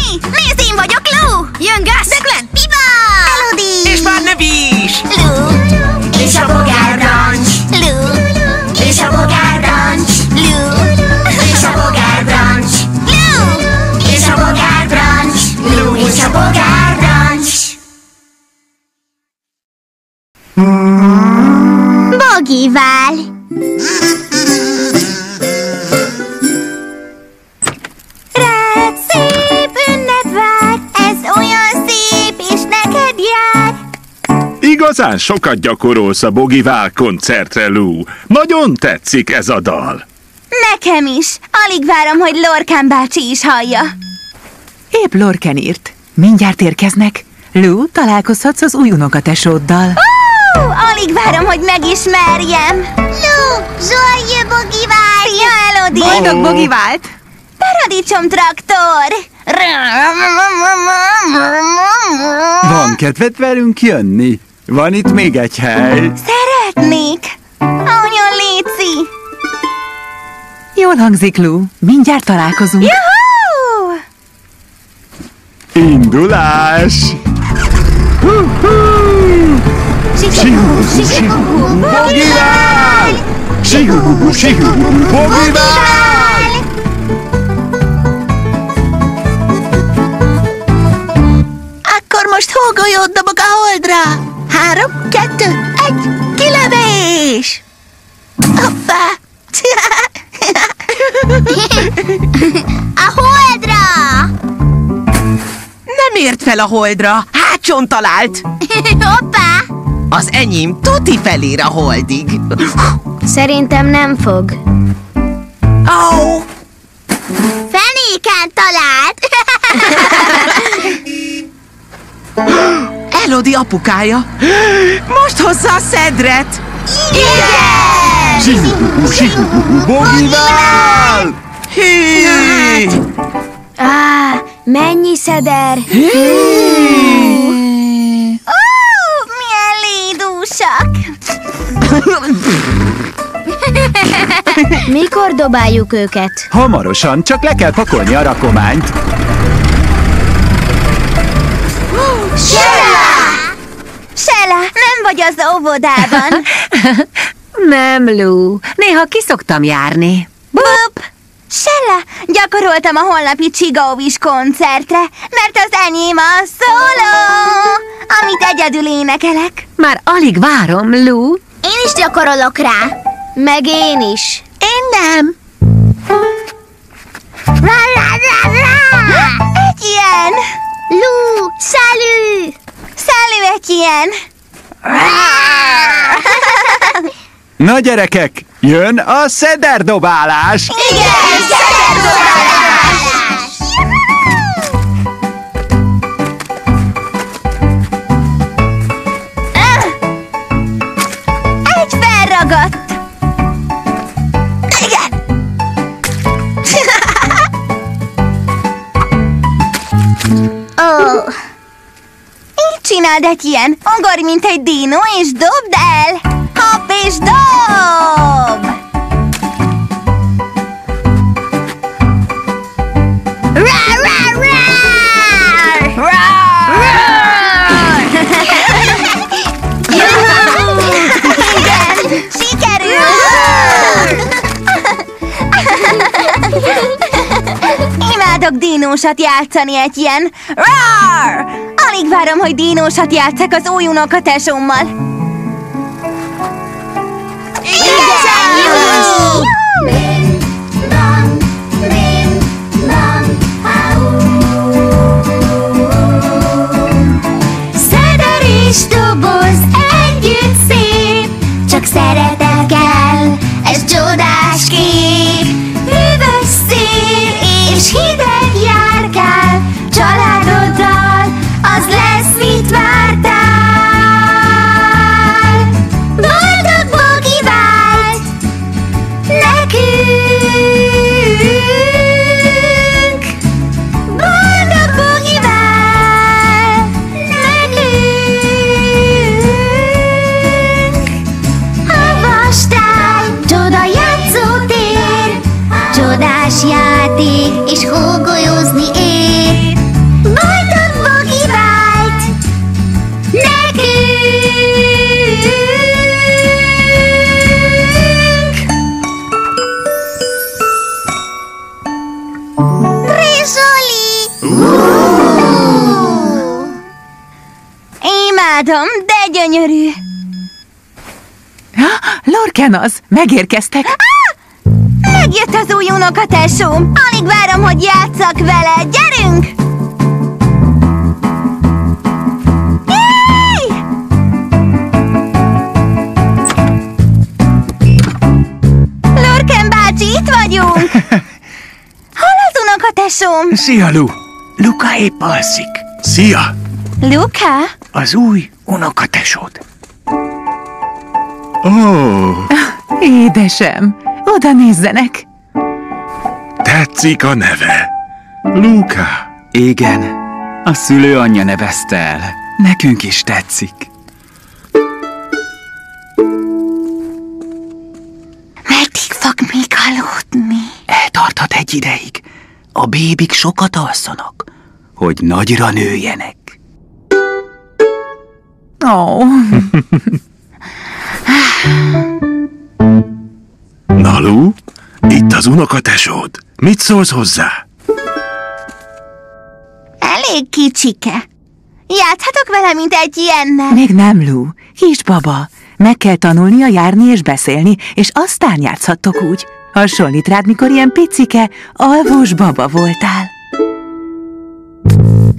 Nézd, én vagyok Lou! Jön Gus! Declan! Viva! Elodie! És már növi is! Lou! És a bogárbrancs! Lou! És a bogárbrancs! Lou! És a bogárbrancs! Lou! És a bogárbrancs! Lou és a bogárbrancs! Bogival! Rád szép ünnep vár, ez olyan szép, és neked jár. Igazán sokat gyakorolsz a Bogival koncertre, Lou. Nagyon tetszik ez a dal. Nekem is. Alig várom, hogy Lorkán bácsi is hallja. Épp Lorken írt. Mindjárt érkeznek. Lou, találkozhatsz az új unokatesóddal. Alig várom, hogy megismerjem. Lou, Zsolye Bogival! Szia, Elodie! Boldog Bogivált! Paradicsom traktor! Van kedved velünk jönni? Van itt még egy hely. Szeretnék! Nagyon léci! Jól hangzik, Lou. Mindjárt találkozunk. Juhú! Indulás! Sihú, sihú, Bogival! Sihú, sihú, Bogival! Akkor most hógolyót dobok a holdra! 3, 2, 1, kilövés! Hoppá! A holdra! Nem ért fel a holdra, hátson talált! Hoppá! Az enyém tuti felér a holdig. Szerintem nem fog. Ó! Fenéken talált! Elodie apukája! Most hozza a szedret! Igen! Sihú, sihú, Bogival! Hű! Mennyi szeder! Milyen lédúsak! Mikor dobáljuk őket? Hamarosan, csak le kell pakolni a rakományt. Sela! Sela, nem vagy az óvodában. Nem, Lou. Néha kiszoktam járni. Bup! Sela, gyakoroltam a holnapi Csigóvis koncertre, mert az enyém a szóló, amit egyedül énekelek. Már alig várom, Lou. Én is gyakorolok rá. Meg én is. Én nem! Etienne! Lou, salut! Salut, Etienne! Na gyerekek, jön a szederdobálás! Igen, szederdobálás! Egy felragadt! Igen! Így csináld, Etienne! Ugorj, mint egy dino, és dobd el! Hopp és dob! Rar, rar, rar! Rar! Igen! Sikerült! Imádok dinósat játszani, Etienne! Rar! Alig várom, hogy dinósat játsszak az új unokatesómmal. Szeder és doboz együtt szép, csak szeretet kell, ez csodás kép. Hűvös szél és hideg járkál, családoddal az lesz, mit vártál. Boldog Bogival! Imádom, de gyönyörű. Lorken az, megérkeztek. Megjött az új unokatesóm. Alig várom, hogy játsszak vele. Gyerünk! Jéj! Lorken bácsi, itt vagyunk! Hol az unokatesóm? Szia, Lu! Luka épp alszik. Szia! Luka? Az új unokatesód. Ó, Édesem, oda nézzenek. tetszik a neve. Luka. Igen, a szülő anyja nevezte el. Nekünk is tetszik. Meddig fog még aludni? Eltarthat egy ideig. A bébik sokat alszanak, hogy nagyra nőjenek. Ó, Na, Lu, itt az unokatesód. Mit szólsz hozzá? Elég kicsike. Játszhatok vele, mint egy ilyennel. még nem, Lu. Kisbaba. Meg kell tanulnia járni és beszélni, és aztán játszhattok úgy. Hasonlít rád, mikor ilyen picike, alvós baba voltál.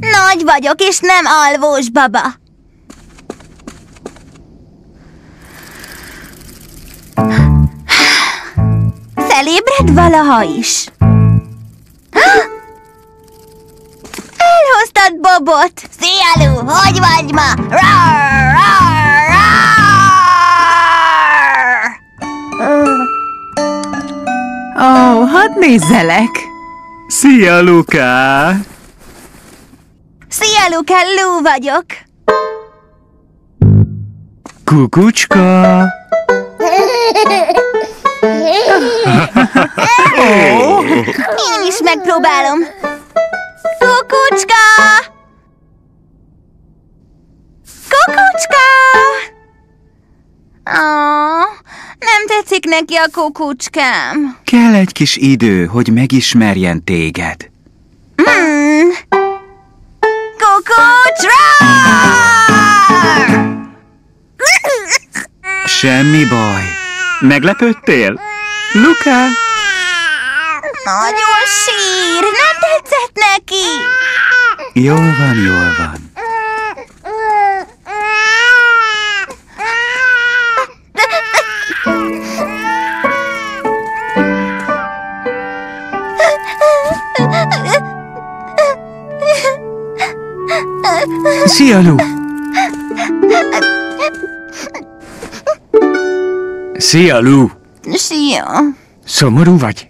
Nagy vagyok, és nem alvós baba. Felébred valaha is? Elhoztad Bobot! Szia, Lu! Hogy vagy ma? Rar, rar, rar! Ó, hadd nézzelek. Szia, Luka! Szia, Luka! Lu vagyok! Kukucska! Én is megpróbálom. Kukucska! Kukucska! Nem tetszik neki a kukucskám. Kell egy kis idő, hogy megismerjen téged. Kukucsra! Semmi baj. Meglepődtél? Luka? Nagyon sír, nem tetszett neki. Jól van, jól van. Szia, Lu! Szia, Lu! Szia. Szomorú vagy?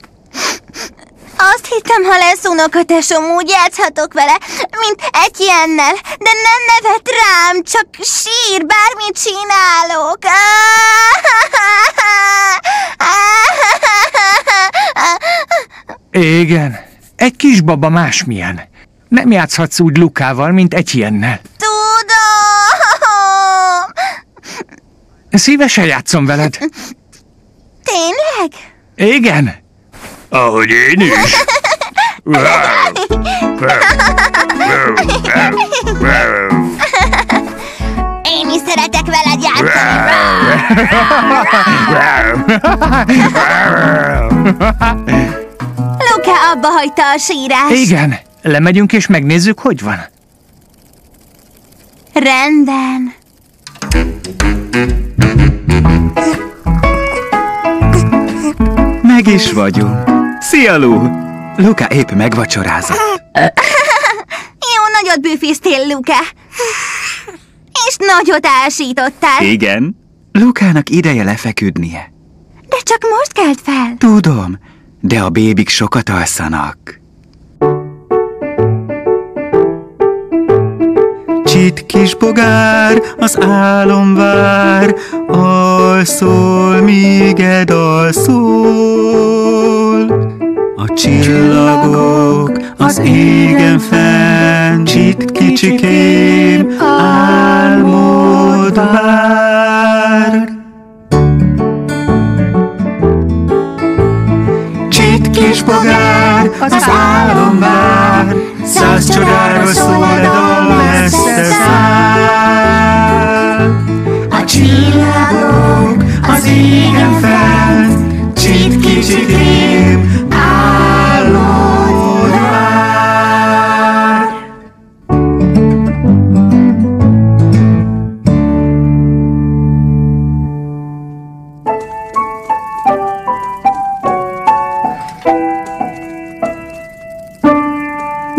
Azt hittem, ha lesz unokatesom, úgy játszhatok vele, mint egy ilyennel, de nem nevet rám, csak sír, bármit csinálok. Igen, egy kisbaba másmilyen. Nem játszhatsz úgy Lukával, mint egy ilyennel. Tudom. Szívesen játszom veled. Tényleg? Igen. Ahogy én is. Én is szeretek veled játszani. Luka abba hagyta a sírást. Igen, lemegyünk és megnézzük, hogy van. Rendben. Meg is vagyunk. Szia, Lu! Luka épp megvacsorázott. Jó nagyot büfiztél, Luka. És nagyot ásítottál. Igen? Lukának ideje lefeküdnie. De csak most kelt fel. Tudom, de a bébik sokat alszanak. Csit kis bogár, az álom vár, alszol, míg alszol. A csillagok az égen fenn, csit kicsikém, álmod vár. Csit kis bogár, az álom vár, száz szól, de dal messze száll. A csillagok az égen fent, kicsi kém állóra vár.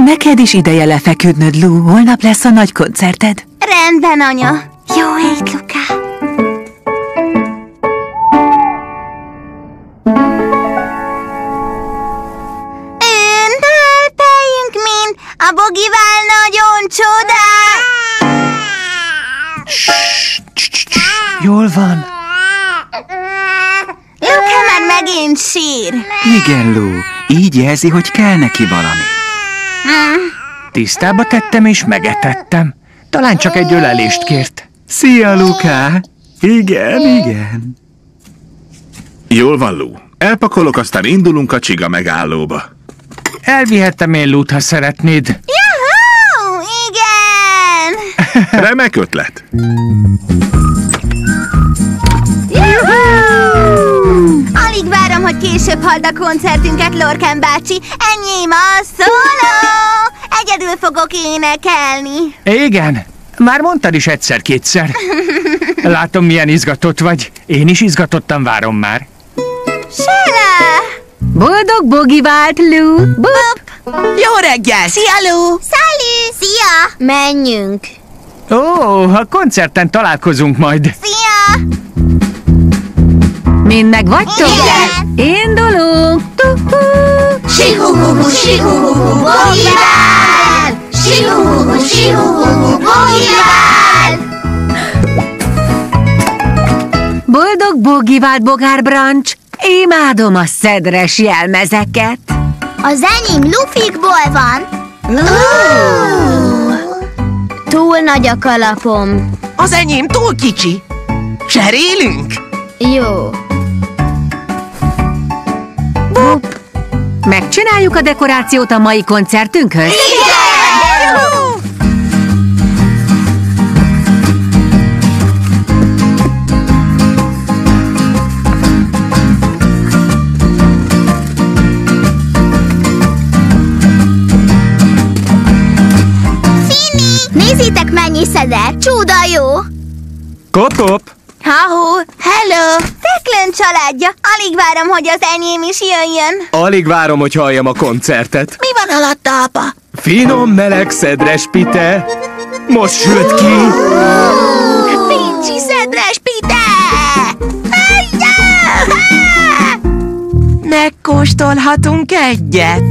Neked is ideje lefeküdnöd, Lou. Holnap lesz a nagy koncerted. Rendben, anya. Jó éjt, Luka. Ünnepéljünk mind, a Bogival nagyon csodás. Jól van. Luka már megint sír. Igen, Lou, így jelzi, hogy kell neki valami. Tisztába tettem és megetettem. Talán csak egy ölelést kért. Szia, Luka! Igen. Jól van, Lou. Elpakolok, aztán indulunk a csiga megállóba. Elvihettem én Lút, ha szeretnéd. Juhú, igen. Remek ötlet. Juhú! Alig várom, hogy később halld a koncertünket, Lorcan bácsi. Enyém a szóló. Egyedül fogok énekelni. Igen, már mondtad is egyszer-kétszer. Látom, milyen izgatott vagy. Én is izgatottan várom már. Sela! Boldog Bogi vált, Lou. Bup! Jó reggel! Szia, Lou! Szalű! Szia! Menjünk! Ó, a koncerten találkozunk majd. Szia! Mind megvagytok? Igen! Indulunk! Sihuhuhu, sihuhuhu, Bogivál! Sihuhuhu, sihuhuhu, Bogivál! Boldog Bogi vált, Bogár Brancs. Imádom a szedres jelmezeket. Az enyém lufikból van. Túl nagy a kalapom. Az enyém túl kicsi. Cserélünk? Jó. Bup. Megcsináljuk a dekorációt a mai koncertünkhöz? Igen! Nézzétek, mennyi szeder! Csúda jó! Kop-kop! Ha-hó! Hello! Teklön családja! Alig várom, hogy az enyém is jöjjön! Alig várom, hogy halljam a koncertet. Mi van alatta, apa? Finom, meleg, szedres pite. Most sült ki. Pincsi szedres pite! Megkóstolhatunk egyet?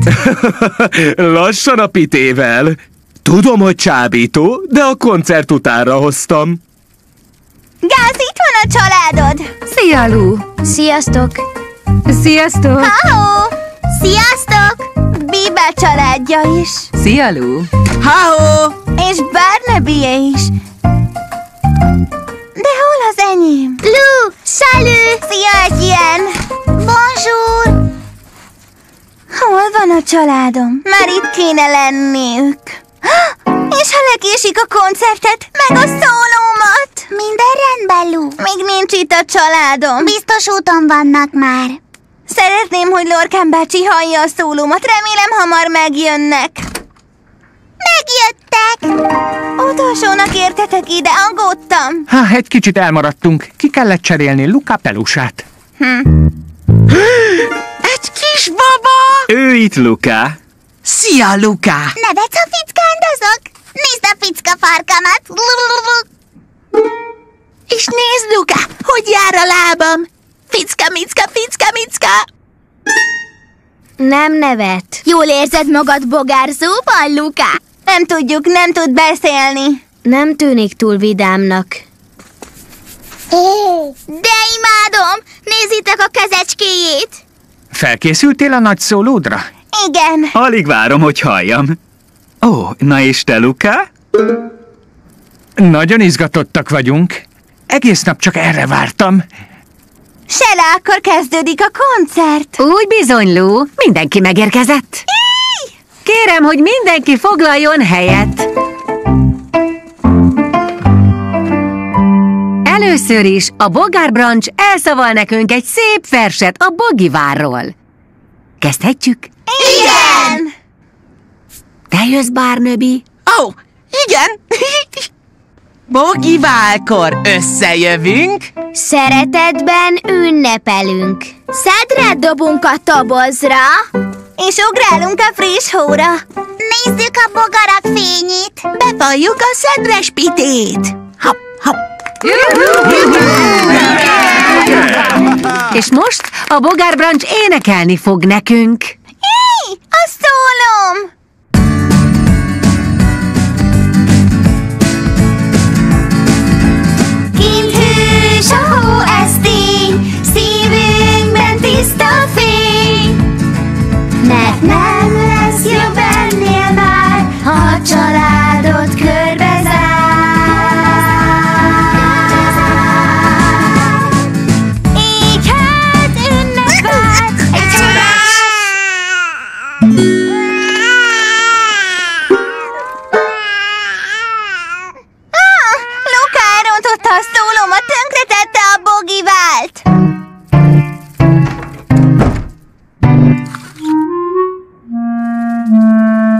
Lassan a pitével. Tudom, hogy csábító, de a koncert utánra hoztam. Gáz, itt van a családod! Szia, Lou. Sziasztok! Sziasztok. Ha-hó! Sziasztok! Biba családja is. Szia, Lou. Ha-ho! És Barnaby-e is. De hol az enyém? Lou! Salut! Szia, Etienne! Bonjour! Hol van a családom? Már itt kéne lenniük. És ha lekésik a koncertet, meg a szólómat? Minden rendben, Lou. Még nincs itt a családom. Biztos úton vannak már. Szeretném, hogy Lorcan bácsi hallja a szólómat. Remélem, hamar megjönnek. Megjöttek! Utolsónak értetek ide, aggódtam. Egy kicsit elmaradtunk. Ki kellett cserélni Luka pelusát. Egy kis baba! Ő itt, Luka. Szia, Luka! Nevetsz, ha fickándozok? Nézd a ficka farkamat! És nézd, Luka, hogy jár a lábam! Ficka, micka, ficka, micka! Nem nevet. Jól érzed magad bogárzóban, Luka? Nem tudjuk, nem tud beszélni. Nem tűnik túl vidámnak. De imádom! Nézzétek a kezecskéjét! Felkészültél a nagy szólódra? Igen. Alig várom, hogy halljam. Ó, na és te, Luka? Nagyon izgatottak vagyunk. Egész nap csak erre vártam. Sela, akkor kezdődik a koncert. Úgy bizony, Lou. Mindenki megérkezett. kérem, hogy mindenki foglaljon helyet. Először is a Bogárbrancs elszaval nekünk egy szép verset a Bogivárról. Kezdhetjük? Igen! Te jössz, Barnaby? Ó, igen! Bogiválkor összejövünk, Szeretetben ünnepelünk. Szedret dobunk a tobozra, és ugrálunk a friss hóra. nézzük a bogarak fényét. Befaljuk a szedres pitét. Hopp, hopp. És most a Bogárbrancs énekelni fog nekünk. Hé, a szólom! Kint hős a hó, ez tény, szívünkben tiszta fény. Mert nem lesz jobb ennél már, ha a családot körbezár. Így hát ünnepelt egy csodás. Luka elrontotta a szólómat, tönkretette a Bogivált.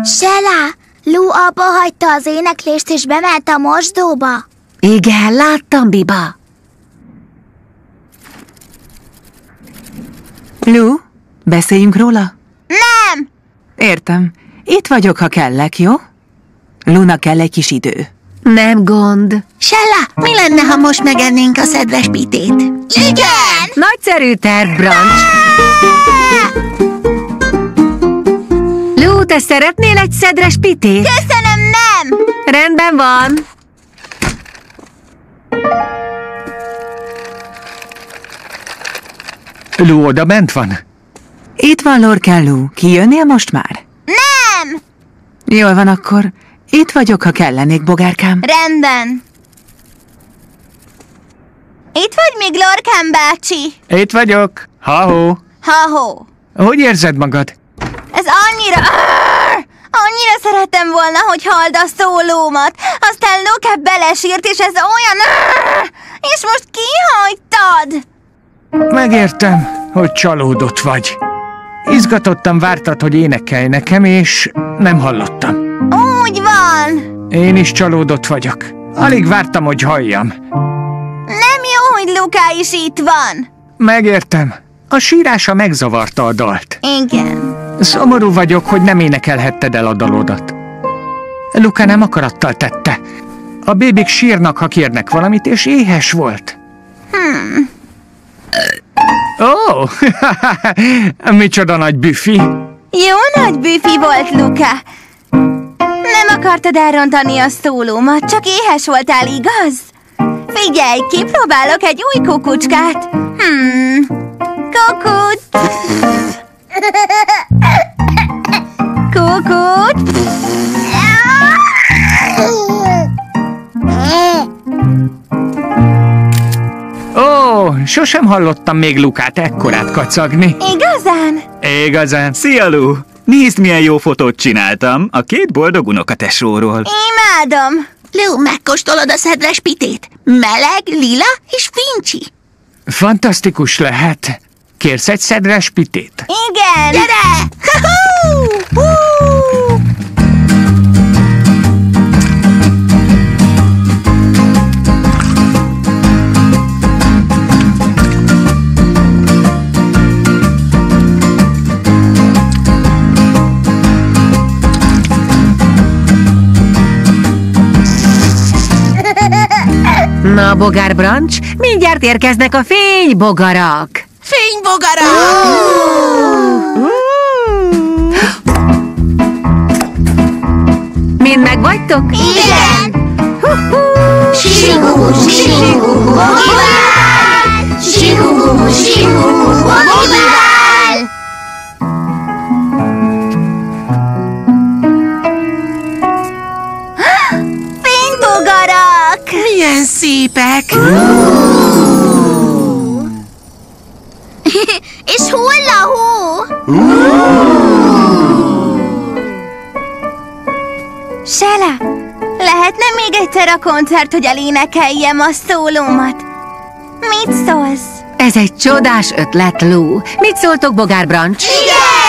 Sela, Lou abba hagyta az éneklést és bement a mosdóba. Igen, láttam, Biba. Lou, beszéljünk róla? Nem! Értem. Itt vagyok, ha kellek, jó? Luna kell egy kis idő. Nem gond. Sella, mi lenne, ha most megennénk a szedres pitét? Igen! Nagyszerű terv, Brancs. Lou, te szeretnél egy szedres pitét? Köszönöm, nem! Rendben van. Lou oda bent van? Itt van Lorcan, Lou. Kijönnél most már? Nem! Jól van akkor. Itt vagyok, ha kellenék, bogárkám. Rendben. Itt vagy még, Lorcan bácsi? Itt vagyok. Ha-ho. Ha-ho. Hogy érzed magad? Ez annyira... Annyira szeretem volna, hogy halld a szólómat. Aztán Luke belesírt, és ez olyan... És most kihagytad. Megértem, hogy csalódott vagy. Izgatottan vártad, hogy énekelj nekem, és nem hallottam. Úgy van. Én is csalódott vagyok. Alig vártam, hogy halljam. Nem jó, hogy Luka is itt van. Megértem. A sírása megzavarta a dalt. Igen. Szomorú vagyok, hogy nem énekelhetted el a dalodat. Luka nem akarattal tette. A bébik sírnak, ha kérnek valamit, és éhes volt. Ó, micsoda nagy büfi. Jó nagy büfi volt, Luka. Nem akartad elrontani a szólómat, csak éhes voltál, igaz? Figyelj, kipróbálok egy új kukucskát. Kukuc. Kukuc. Ó, sosem hallottam még Lukát ekkorát kacagni. Igazán? Igazán. Szia, Lou! Nézd, milyen jó fotót csináltam a két boldog unokatesóról. Imádom. Lou, megkóstolod a szedres pitét? Meleg, lila és fincsi. Fantasztikus lehet. Kérsz egy szedres pitét? Igen. Gyere! Ha-hú! Hú! Na, Bogárbrancs, mindjárt érkeznek a fénybogarak. Fénybogara! Mind megvagytok? Igen! Sihú, sihú, Bogivál! Sihú, sihú, Bogivál! Fénybogarak! Milyen szépek! És hol a hó? Sela, lehetne még egyszer a koncert, hogy elénekeljem a szólómat? Mit szólsz? Ez egy csodás ötlet, Lou. Mit szóltok, Bogár Brancs? Igen!